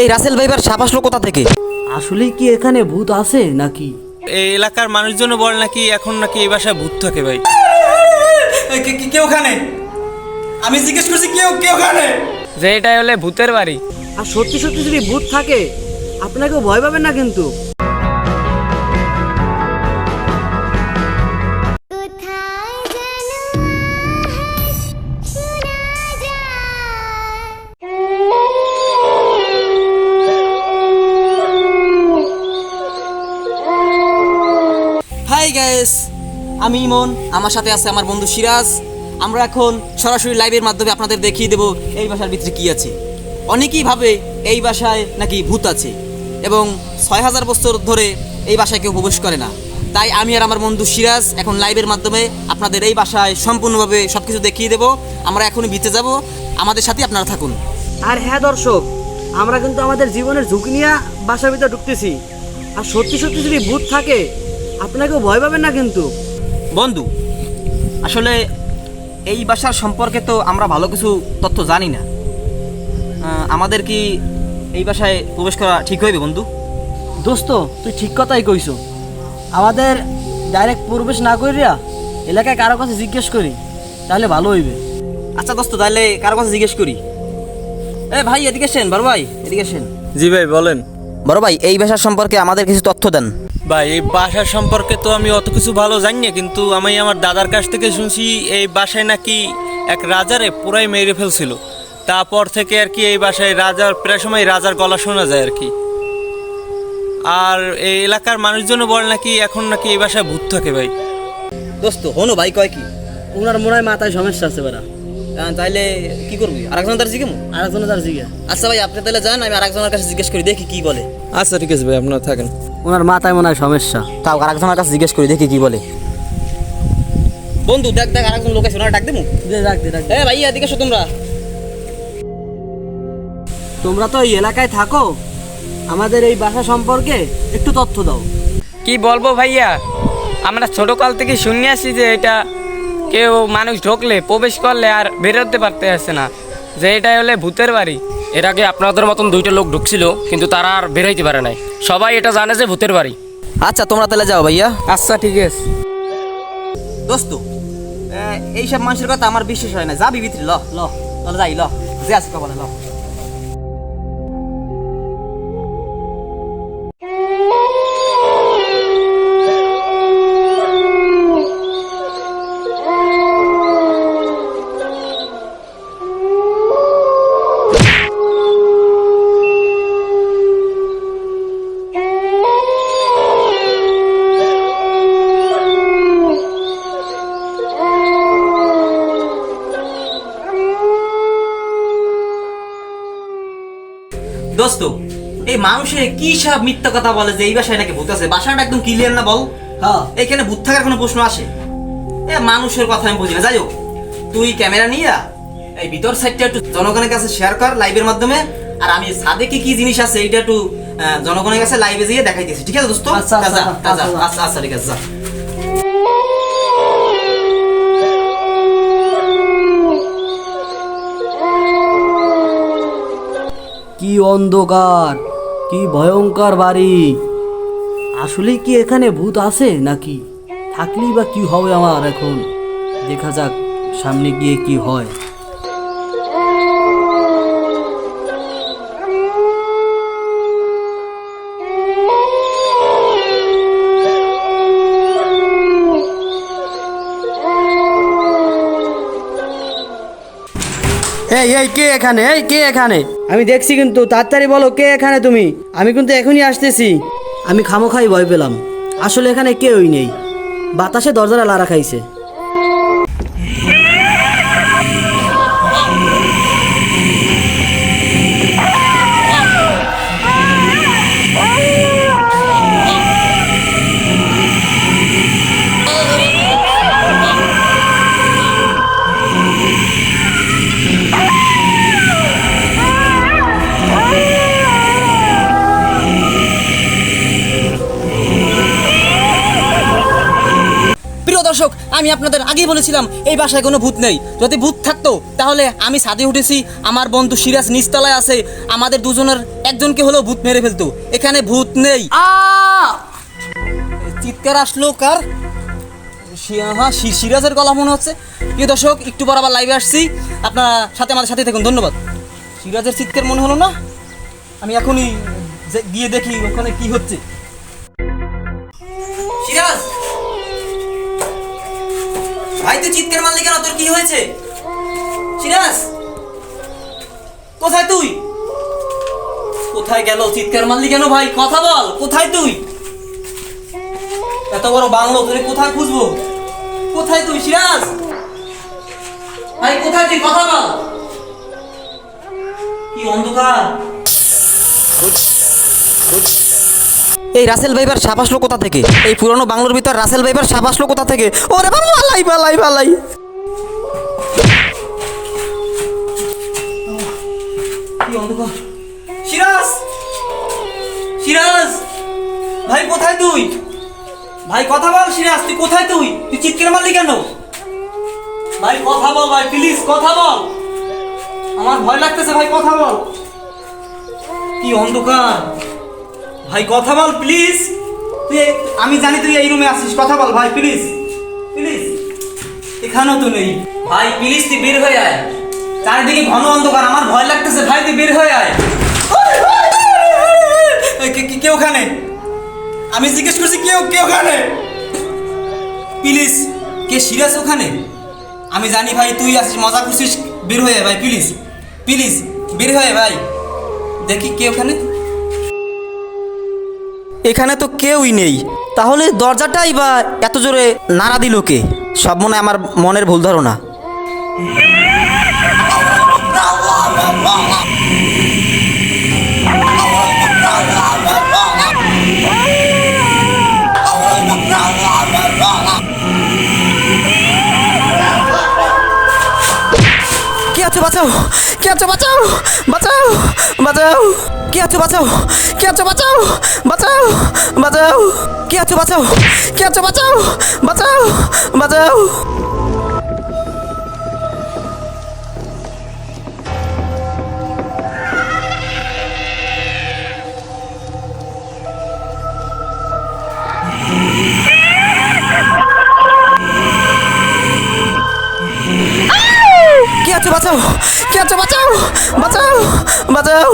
এই রাসেল ভাইবার সাপ আসলো কোথা থেকে? আসলে কি এখানে ভূত আছে নাকি? এই এলাকার মানুষজন বল নাকি এখন নাকি এই বাসায় ভূত থাকে ভাই। কে ওখানে? আমি জিজ্ঞেস করছি কে ওখানে? যে এটাই হলে ভূতের বাড়ি। আর সত্যি সত্যি যদি ভূত থাকে আপনাকেও ভয় পাবেন না কিন্তু। হাই গাইস, আমি ইমন, আমার সাথে আছে আমার বন্ধু সিরাজ। আমরা এখন সরাসরি লাইভের মাধ্যমে আপনাদের দেখিয়ে দেব এই বাসার ভিতরে কি আছে। অনেকেই ভাবে এই বাসায় নাকি ভূত আছে এবং ৬০০০ বছর ধরে এই বাসায় কেউ প্রবেশ করে না। তাই আমি আর আমার বন্ধু সিরাজ এখন লাইভের মাধ্যমে আপনাদের এই বাসায় সম্পূর্ণভাবে সব কিছু দেখিয়ে দেব। আমরা এখনই ভিতরে যাব, আমাদের সাথে আপনারা থাকুন। আর হ্যাঁ দর্শক, আমরা কিন্তু আমাদের জীবনের ঝুঁকি নিয়ে বাসার ভিতরে ঢুকতেছি। আর সত্যি সত্যি যদি ভূত থাকে আপনাকেও ভয় পাবেন না কিন্তু। বন্ধু, আসলে এই বাসার সম্পর্কে তো আমরা ভালো কিছু তথ্য জানি না। আমাদের কি এই বাসায় প্রবেশ করা ঠিক হইবে বন্ধু? দোস্ত, তুই ঠিক কথাই কইছো। আমাদের ডাইরেক্ট প্রবেশ না করিয়া এলাকায় কারো কাছে জিজ্ঞেস করি, তাহলে ভালো হইবে। আচ্ছা দোস্ত, তাহলে কারো কাছে জিজ্ঞেস করি। ভাই এদিকে আসেন, বড় ভাই এদিকে আসেন। জি ভাই বলেন। বড় ভাই, এই বাসার সম্পর্কে আমাদের কিছু তথ্য দেন। ভাই এই বাসার সম্পর্কে তো আমি অত কিছু ভালো জানি না, কিন্তু আমি আমার দাদার কাছ থেকে শুনছি এই বাসায় নাকি এক রাজারে পুরাই মেরে ফেলছিল। তারপর থেকে আর কি এই বাসায় রাজার প্রায় সময় রাজার গলা শোনা যায় আর কি। আর এই এলাকার মানুষজন বল নাকি এখন নাকি এই বাসায় ভূত থাকে ভাই। দোস্ত হনো ভাই কয় কি? ওনার মনে হয় মাথায় সমস্যা আছে বেড়া। তাইলে কি করবি? আরেকজন তার জিজ্ঞেস। আরেকজনে তার জিজ্ঞা। আচ্ছা ভাই, আপনি তাহলে যান, আমি আরেকজনের কাছে জিজ্ঞেস করি, দেখি কি বলে। আচ্ছা ঠিক আছে ভাই, আপনারা থাকেন। ওনার মাথায় মনে হয় সমস্যা। তাও আরেকজনের কাছে জিজ্ঞেস করি, দেখি কি বলে। বন্ধু দেখ আরেকজন লোক আছে, ওনারা ডাক দেবো। রাখ দে। ভাই এদিকে এসো তোমরা। তোমরা তো এই এলাকায় থাকো, আমাদের এই বাসা সম্পর্কে একটু তথ্য দাও। কি বলবো ভাইয়া, আমরা ছোটকাল থেকে শুনে আসি যে এটা কেউ মানুষ ঢুকলে প্রবেশ করলে আর বেরোতে পারতে আসে না, যে এটাই হলে ভূতের বাড়ি। এর আগে আপনাদের মতন দুইটা লোক ঢুকছিল, কিন্তু তারা আর বের হইতে পারে নাই। সবাই এটা জানে যে ভূতের বাড়ি। আচ্ছা তোমরা তাহলে যাও ভাইয়া। আচ্ছা ঠিক আছে। দোস্ত, এইসব মানুষের কথা আমার বিশ্বাস হয় না। যাবি ভিতরে, ল তাহলে যাই, যে আছে কবলে ল। দোস্ত, এই মানুষে কি সব মিথ্যা কথা বলে যে এই বাসায় নাকি ভূত আছে। বাসাটা একদম ক্লিয়ার না বল? হ্যাঁ, এখানে ভূত থাকার কোনো প্রশ্ন আসে? মানুষের কথা আমি বুঝি না। যাই হোক, তুই ক্যামেরা নিয়ে এই ভিতর সাইডটা একটু জনগণের কাছে শেয়ার কর লাইভের মাধ্যমে। আর আমি ছাদে কি জিনিস আছে এইটা একটু জনগণের কাছে লাইভে যেয়ে দেখাইতেছি, ঠিক আছে দোস্ত? আচ্ছা, আচ্ছা, আচ্ছা ঠিক আছে, যা। কি অন্ধকার, কি ভয়ঙ্কর বাড়ি। আসলে কি এখানে ভূত আছে নাকি? থাকলেই বা কি হবে আমার এখন? দেখা যাক সামনে গিয়ে কি হয়। এই কে এখানে? কে এখানে? আমি দেখছি কিন্তু, তাড়াতাড়ি বলো কে এখানে তুমি? আমি কিন্তু এখনই আসতেছি। আমি খামোখাই ভয় পেলাম। আসলে এখানে কেউই নেই, বাতাসে দরজাটা লাড়া খাইছে। দর্শক, আমি আপনাদের আগেই বলেছিলাম এই বাসায় কোনো ভূত নেই। যদি ভূত থাকতো তাহলে আমি ছাদে উঠেছি, আমার বন্ধু সিরাজ নিচতলায় আছে, আমাদের দুজনের একজনকে হলেও ভূত মেরে ফেলতো। এখানে ভূত নেই। চিৎকার আসলো কার? হ্যাঁ, সিরাজের গলা মনে হচ্ছে। প্রিয় দর্শক, একটু পর আবার লাইভে আসছি, আপনারা আমাদের সাথে থাকুন। ধন্যবাদ। সিরাজের চিৎকার মনে হলো না, আমি এখনই গিয়ে দেখি ওখানে কি হচ্ছে। সিরাজ ভাই, তুই চিৎকার মারলি কেন? তোর কি হয়েছে? সিরাজ কোথায় তুই? কোথায় গেল? চিৎকার মারলি কেন ভাই? কথা বল, কোথায় তুই? এত বড় বাংলো, তোরে কোথায় খুঁজবো? কোথায় তুই সিরাজ ভাই? কোথায় তুই? কথা বল। কি অন্ধকার! এই রাসেল ভাইবার সাপ আসলো কোথা থেকে? এই পুরনো বাংলোর ভিতর রাসেল ভাইবার সাপ আসলো কোথা থেকে? ওরে বাবা, পালাই পালাই পালাই! কি অন্ধকার! সিরাজ, সিরাজ ভাই কোথায় তুই? ভাই কথা বল সিরাজ, তুই কোথায়? তুই চিৎকার মারলি কেন? ভাই কথা বল ভাই, প্লিজ কথা বল, আমার ভয় লাগতেছে ভাই, কথা বল। কি অন্ধকার ভাই, কথা বল প্লিজ। আমি জানি তুই এই রুমে আছিস, কথা বল ভাই প্লিজ, প্লিজ। এখানেও তো নেই ভাই, প্লিজ তুই বের হয়ে আয়। চারিদিকে ঘন অন্ধকার, আমার ভয় লাগতেছে ভাই, তুই বের হয়ে আয়। কে ওখানে? আমি জিজ্ঞেস করছি কে ওখানে? প্লিজ, কে সিরাজ ওখানে? আমি জানি ভাই তুই আছিস, মজা করছিস, বের হয়ে আয় ভাই প্লিজ, প্লিজ বের হয়ে ভাই। দেখি কে ওখানে। এখানে তো কেউই নেই, তাহলে দরজাটাই বা এত জোরে নাড়া দিল কে? সব মনে হয় আমার মনের ভুল ধারণা। কে আছে? বাঁচাও! কে আছে? বাঁচাও! বাঁচাও! বাঁচাও! কে আছে? বাঁচাও! কে আছে? বাঁচাও! বাঁচাও! বাঁচাও! কে আছে? বাঁচাও! কে আছে? বাঁচাও! বাঁচাও! বাঁচাও! কে আছে? বাঁচাও! কে আছে? বাঁচাও! বাঁচাও! বাঁচাও!